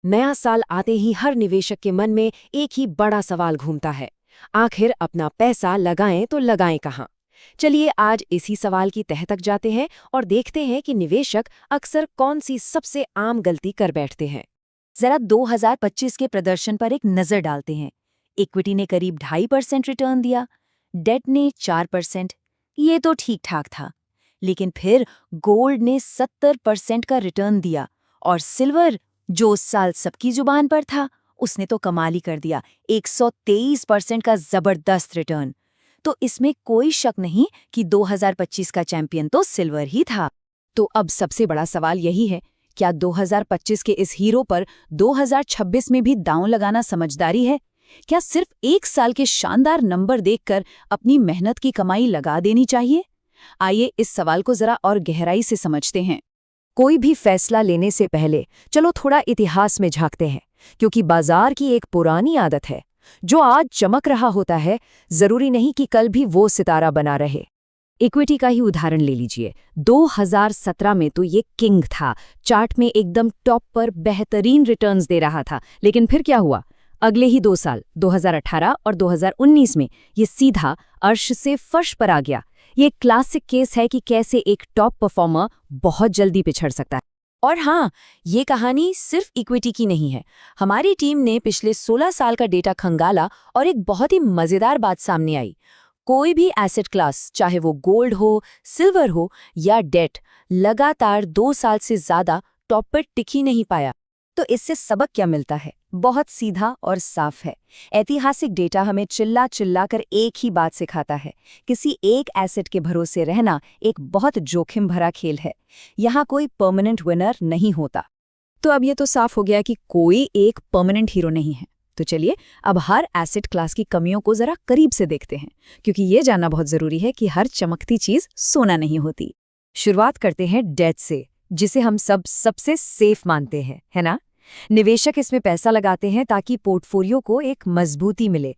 नया साल आते ही हर निवेशक के मन में एक ही बड़ा सवाल घूमता है। आखिर अपना पैसा लगाएं तो लगाएं कहाँ? चलिए आज इसी सवाल की तह तक जाते हैं और देखते हैं कि निवेशक अक्सर कौन सी सबसे आम गलती कर बैठते हैं। जरा 2025 के प्रदर्शन पर एक नजर डालते हैं। इक्विटी ने करीब 2.5% रिटर्न दिया, डेट ने 4%। ये तो ठीक ठाक था। लेकिन फिर गोल्ड ने 70% का रिटर्न दिया और सिल्वर, जो उस साल सबकी जुबान पर था, उसने तो कमाल ही कर दिया, 123% का जबरदस्त रिटर्न। तो इसमें कोई शक नहीं कि 2025 का चैंपियन तो सिल्वर ही था। तो अब सबसे बड़ा सवाल यही है, क्या 2025 के इस हीरो पर 2026 में भी दांव लगाना समझदारी है? क्या सिर्फ एक साल के शानदार नंबर देखकर अपनी मेहनत की कमाई लगा देनी चाहिए? आइए इस सवाल को जरा और गहराई से समझते हैं। कोई भी फैसला लेने से पहले चलो थोड़ा इतिहास में झांकते हैं, क्योंकि बाजार की एक पुरानी आदत है, जो आज चमक रहा होता है जरूरी नहीं कि कल भी वो सितारा बना रहे। इक्विटी का ही उदाहरण ले लीजिए। 2017 में तो ये किंग था, चार्ट में एकदम टॉप पर बेहतरीन रिटर्न्स दे रहा था। लेकिन फिर क्या हुआ? अगले ही 2 साल 2018 और 2019 में ये सीधा अर्श से फर्श पर आ गया। ये क्लासिक केस है कि कैसे एक टॉप परफॉर्मर बहुत जल्दी पिछड़ सकता है। और हाँ, ये कहानी सिर्फ इक्विटी की नहीं है। हमारी टीम ने पिछले 16 साल का डेटा खंगाला और एक बहुत ही मजेदार बात सामने आई। कोई भी एसेट क्लास, चाहे वो गोल्ड हो, सिल्वर हो या डेट, लगातार 2 साल से ज्यादा टॉप पर टिक ही नहीं पाया। तो इससे सबक क्या मिलता है? बहुत सीधा और साफ है। ऐतिहासिक डेटा हमें चिल्ला चिल्ला कर एक ही बात सिखाता है, किसी एक एसेट के भरोसे रहना एक बहुत जोखिम भरा खेल है। यहाँ कोई परमानेंट विनर नहीं होता। तो अब ये तो साफ हो गया कि कोई एक परमानेंट हीरो नहीं है। तो चलिए अब हर एसेट क्लास की कमियों को जरा करीब से देखते हैं, क्योंकि ये जानना बहुत जरूरी है कि हर चमकती चीज सोना नहीं होती। शुरुआत करते हैं डेट से, जिसे हम सबसे सेफ मानते हैं, है ना? निवेशक इसमें पैसा लगाते हैं ताकि पोर्टफोलियो को एक मजबूती मिले।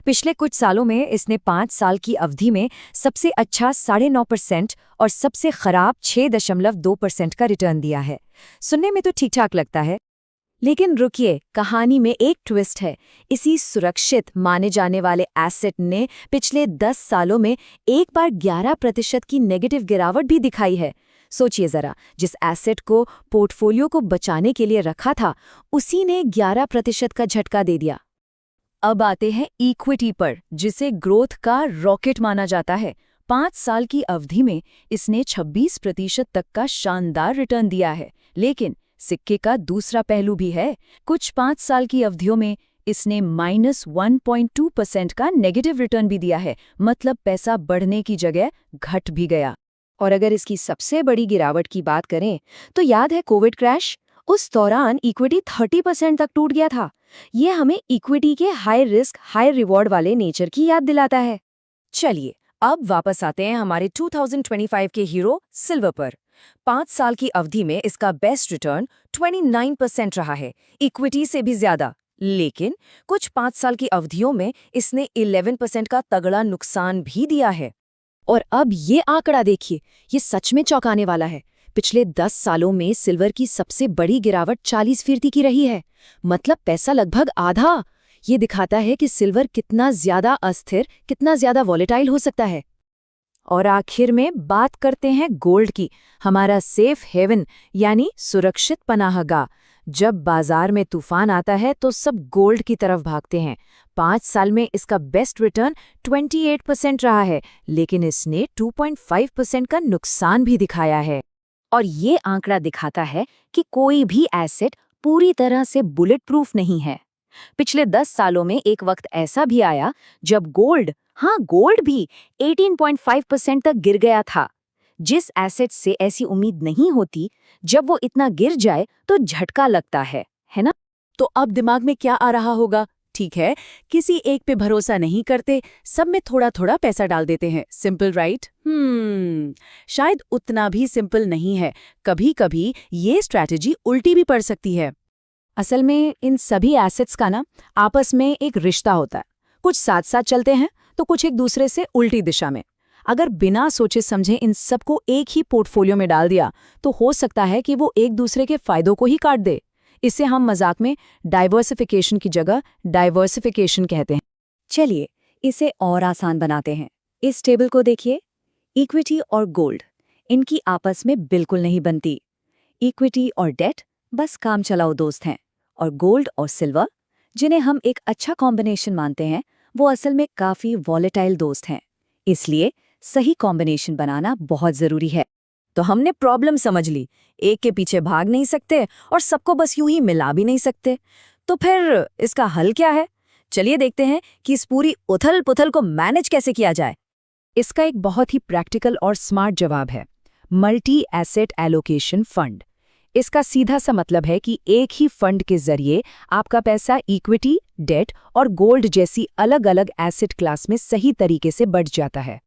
पिछले कुछ सालों में इसने 5 साल की अवधि में सबसे अच्छा 9.5% और सबसे खराब 6.2% का रिटर्न दिया है। सुनने में तो ठीक ठाक लगता है, लेकिन रुकिए, कहानी में एक ट्विस्ट है। इसी सुरक्षित माने जाने वाले एसेट ने पिछले 10 सालों में एक बार 11% की नेगेटिव गिरावट भी दिखाई है। सोचिए जरा, जिस एसेट को पोर्टफोलियो को बचाने के लिए रखा था, उसी ने 11% का झटका दे दिया। अब आते हैं इक्विटी पर, जिसे ग्रोथ का रॉकेट माना जाता है। 5 साल की अवधि में इसने 26% तक का शानदार रिटर्न दिया है। लेकिन सिक्के का दूसरा पहलू भी है। कुछ 5 साल की अवधियों में इसने -1.2% का नेगेटिव रिटर्न भी दिया है। मतलब पैसा बढ़ने की जगह घट भी गया। और अगर इसकी सबसे बड़ी गिरावट की बात करें, तो याद है कोविड क्रैश? उस दौरान इक्विटी 30% तक टूट गया था। ये हमें इक्विटी के हाई रिस्क हाई रिवॉर्ड वाले नेचर की याद दिलाता है। चलिए अब वापस आते हैं हमारे 2025 के हीरो सिल्वर पर। 5 साल की अवधि में इसका बेस्ट रिटर्न 29% रहा है, इक्विटी से भी ज्यादा। लेकिन कुछ 5 साल की अवधियों में इसने 11% का तगड़ा नुकसान भी दिया है। और अब ये आंकड़ा देखिए, ये सच में चौंकाने वाला है। पिछले 10 सालों में सिल्वर की सबसे बड़ी गिरावट 40% की रही है। मतलब पैसा लगभग आधा। ये दिखाता है कि सिल्वर कितना ज्यादा अस्थिर, कितना ज्यादा वॉलेटाइल हो सकता है। और आखिर में बात करते हैं गोल्ड की, हमारा सेफ हेवन यानी सुरक्षित पनाहगाह। जब बाजार में तूफान आता है तो सब गोल्ड की तरफ भागते हैं। 5 साल में इसका बेस्ट रिटर्न 28% रहा है, लेकिन इसने 2.5% का नुकसान भी दिखाया है। और ये आंकड़ा दिखाता है कि कोई भी एसेट पूरी तरह से बुलेट प्रूफ नहीं है। पिछले 10 सालों में एक वक्त ऐसा भी आया जब गोल्ड भी 18.5% तक गिर गया था। जिस एसेट से ऐसी उम्मीद नहीं होती, जब वो इतना गिर जाए तो झटका लगता है ना? तो अब दिमाग में क्या आ रहा होगा? ठीक है, किसी एक पे भरोसा नहीं करते, सब में थोड़ा थोड़ा पैसा डाल देते हैं। Simple right? शायद उतना भी सिंपल नहीं है। कभी कभी ये स्ट्रैटेजी उल्टी भी पड़ सकती है। असल में इन सभी एसेट्स का ना आपस में एक रिश्ता होता है। कुछ साथ साथ चलते हैं तो कुछ एक दूसरे से उल्टी दिशा में। अगर बिना सोचे समझे इन सबको एक ही पोर्टफोलियो में डाल दिया, तो हो सकता है कि वो एक दूसरे के फायदों को ही काट दे। इसे हम मजाक में डाइवर्सिफिकेशन की जगह डाइवर्सिफिकेशन कहते हैं। चलिए इसे और आसान बनाते हैं। इस टेबल को देखिए, इक्विटी और गोल्ड इनकी आपस में बिल्कुल नहीं बनती। इक्विटी और डेट बस काम चलाओ दोस्त हैं, और गोल्ड और सिल्वर, जिन्हें हम एक अच्छा कॉम्बिनेशन मानते हैं, वो असल में काफी वॉलेटाइल दोस्त हैं। इसलिए सही कॉम्बिनेशन बनाना बहुत जरूरी है। तो हमने प्रॉब्लम समझ ली, एक के पीछे भाग नहीं सकते और सबको बस यूं ही मिला भी नहीं सकते। तो फिर इसका हल क्या है? चलिए देखते हैं कि इस पूरी उथल पुथल को मैनेज कैसे किया जाए। इसका एक बहुत ही प्रैक्टिकल और स्मार्ट जवाब है, मल्टी एसेट एलोकेशन फंड। इसका सीधा सा मतलब है कि एक ही फंड के जरिए आपका पैसा इक्विटी, डेट और गोल्ड जैसी अलग अलग एसेट क्लास में सही तरीके से बढ़ जाता है।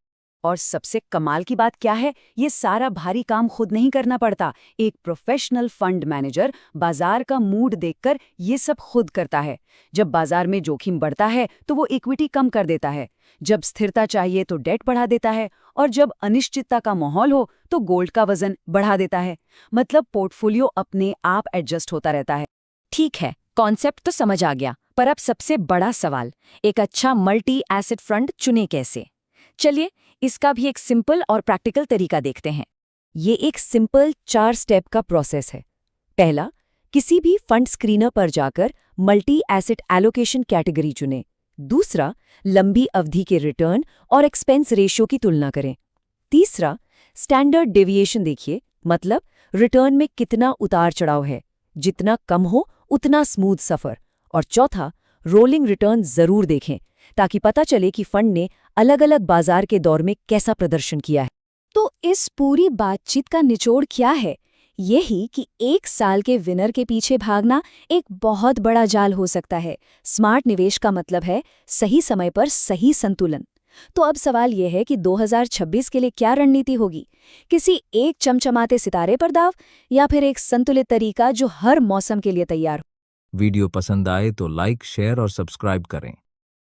और सबसे कमाल की बात क्या है, ये सारा भारी काम खुद नहीं करना पड़ता। एक प्रोफेशनल फंड मैनेजर बाजार का मूड देखकर ये सब खुद करता है। जब बाजार में जोखिम बढ़ता है तो वो इक्विटी कम कर देता है, जब स्थिरता चाहिए तो डेट बढ़ा देता है, और जब अनिश्चितता का माहौल हो तो गोल्ड का वजन बढ़ा देता है। मतलब पोर्टफोलियो अपने आप एडजस्ट होता रहता है। ठीक है, कॉन्सेप्ट तो समझ आ गया, पर अब सबसे बड़ा सवाल, एक अच्छा मल्टी एसेट फंड चुने कैसे? चलिए इसका भी एक सिंपल और प्रैक्टिकल तरीका देखते हैं। ये एक सिंपल 4 स्टेप का प्रोसेस है। पहला, किसी भी फंड स्क्रीनर पर जाकर मल्टी एसेट एलोकेशन कैटेगरी चुनें। दूसरा, लंबी अवधि के रिटर्न और एक्सपेंस रेशियो की तुलना करें। तीसरा, स्टैंडर्ड डेविएशन देखिए, मतलब रिटर्न में कितना उतार चढ़ाव है, जितना कम हो उतना स्मूथ सफर। और चौथा, रोलिंग रिटर्न जरूर देखें ताकि पता चले कि फंड ने अलग अलग बाजार के दौर में कैसा प्रदर्शन किया है। तो इस पूरी बातचीत का निचोड़ क्या है? यही कि एक साल के विनर के पीछे भागना एक बहुत बड़ा जाल हो सकता है। स्मार्ट निवेश का मतलब है सही समय पर सही संतुलन। तो अब सवाल यह है कि 2026 के लिए क्या रणनीति होगी? किसी एक चमचमाते सितारे पर दाव, या फिर एक संतुलित तरीका जो हर मौसम के लिए तैयार हो? वीडियो पसंद आए तो लाइक, शेयर और सब्सक्राइब करें।